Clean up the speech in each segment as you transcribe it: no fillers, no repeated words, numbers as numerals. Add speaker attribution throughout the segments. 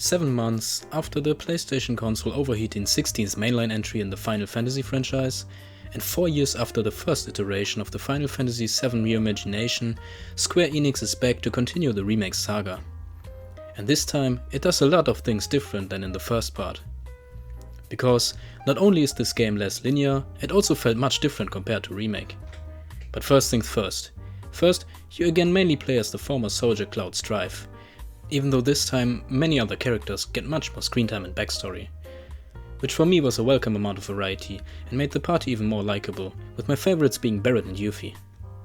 Speaker 1: 7 months after the PlayStation console overheating 16th mainline entry in the Final Fantasy franchise, and 4 years after the first iteration of the Final Fantasy VII reimagination, Square Enix is back to continue the remake saga. And this time, it does a lot of things different than in the first part. Because not only is this game less linear, it also felt much different compared to Remake. But first things first. First, you again mainly play as the former soldier Cloud Strife, even though this time many other characters get much more screen time and backstory. Which for me was a welcome amount of variety and made the party even more likable, with my favorites being Barret and Yuffie.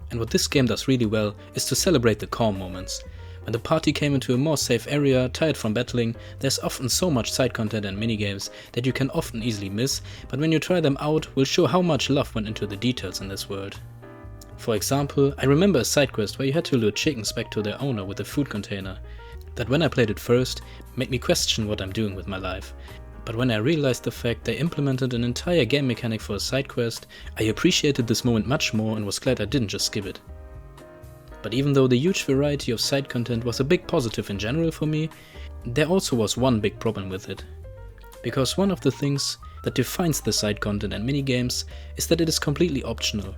Speaker 1: And what this game does really well is to celebrate the calm moments. When the party came into a more safe area, tired from battling, there's often so much side content and minigames that you can often easily miss, but when you try them out, will show how much love went into the details in this world. For example, I remember a side quest where you had to lure chickens back to their owner with a food container. That when I played it first, made me question what I'm doing with my life. But when I realized the fact they implemented an entire game mechanic for a side quest, I appreciated this moment much more and was glad I didn't just skip it. But even though the huge variety of side content was a big positive in general for me, there also was one big problem with it. Because one of the things that defines the side content and minigames is that it is completely optional.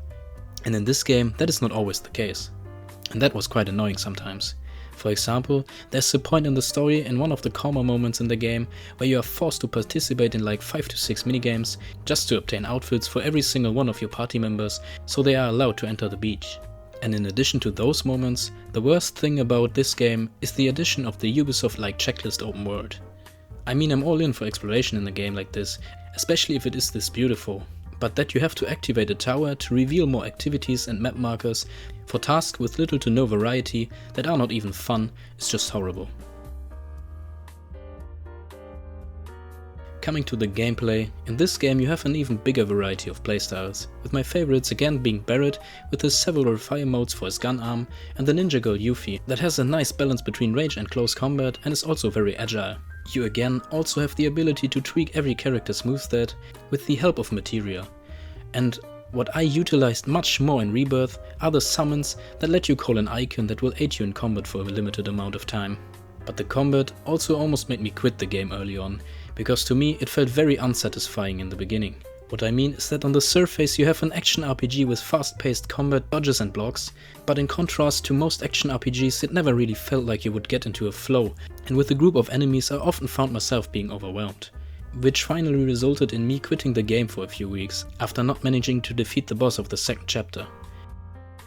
Speaker 1: And in this game, that is not always the case. And that was quite annoying sometimes. For example, there's a point in the story in one of the calmer moments in the game where you are forced to participate in like 5 to 6 minigames just to obtain outfits for every single one of your party members so they are allowed to enter the beach. And in addition to those moments, the worst thing about this game is the addition of the Ubisoft-like checklist open world. I mean, I'm all in for exploration in a game like this, especially if it is this beautiful, but that you have to activate a tower to reveal more activities and map markers for tasks with little to no variety that are not even fun is just horrible. Coming to the gameplay, in this game you have an even bigger variety of playstyles, with my favorites again being Barret with his several fire modes for his gun arm, and the ninja girl Yuffie that has a nice balance between range and close combat and is also very agile. You again also have the ability to tweak every character's moveset with the help of materia. And what I utilized much more in Rebirth are the summons that let you call an icon that will aid you in combat for a limited amount of time. But the combat also almost made me quit the game early on, because to me it felt very unsatisfying in the beginning. What I mean is that on the surface you have an action RPG with fast-paced combat, dodges and blocks, but in contrast to most action RPGs it never really felt like you would get into a flow, and with a group of enemies I often found myself being overwhelmed. Which finally resulted in me quitting the game for a few weeks, after not managing to defeat the boss of the second chapter.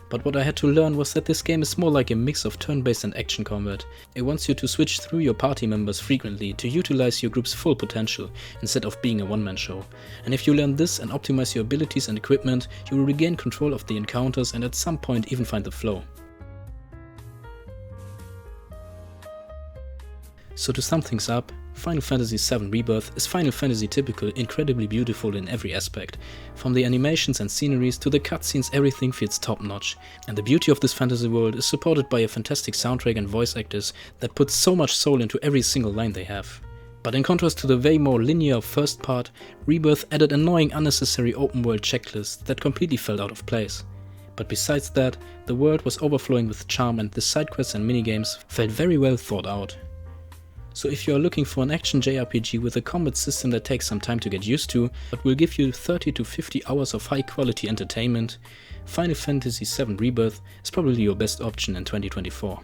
Speaker 1: But what I had to learn was that this game is more like a mix of turn-based and action combat. It wants you to switch through your party members frequently to utilize your group's full potential, instead of being a one-man show. And if you learn this and optimize your abilities and equipment, you will regain control of the encounters and at some point even find the flow. So to sum things up, Final Fantasy VII Rebirth is Final Fantasy typical, incredibly beautiful in every aspect. From the animations and sceneries to the cutscenes, everything feels top notch. And the beauty of this fantasy world is supported by a fantastic soundtrack and voice actors that put so much soul into every single line they have. But in contrast to the way more linear first part, Rebirth added annoying unnecessary open world checklists that completely fell out of place. But besides that, the world was overflowing with charm and the side quests and minigames felt very well thought out. So if you are looking for an action JRPG with a combat system that takes some time to get used to, but will give you 30 to 50 hours of high quality entertainment, Final Fantasy VII Rebirth is probably your best option in 2024.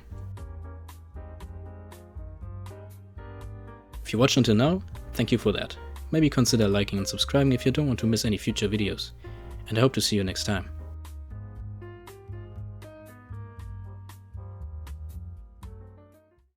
Speaker 1: If you watched until now, thank you for that. Maybe consider liking and subscribing if you don't want to miss any future videos. And I hope to see you next time.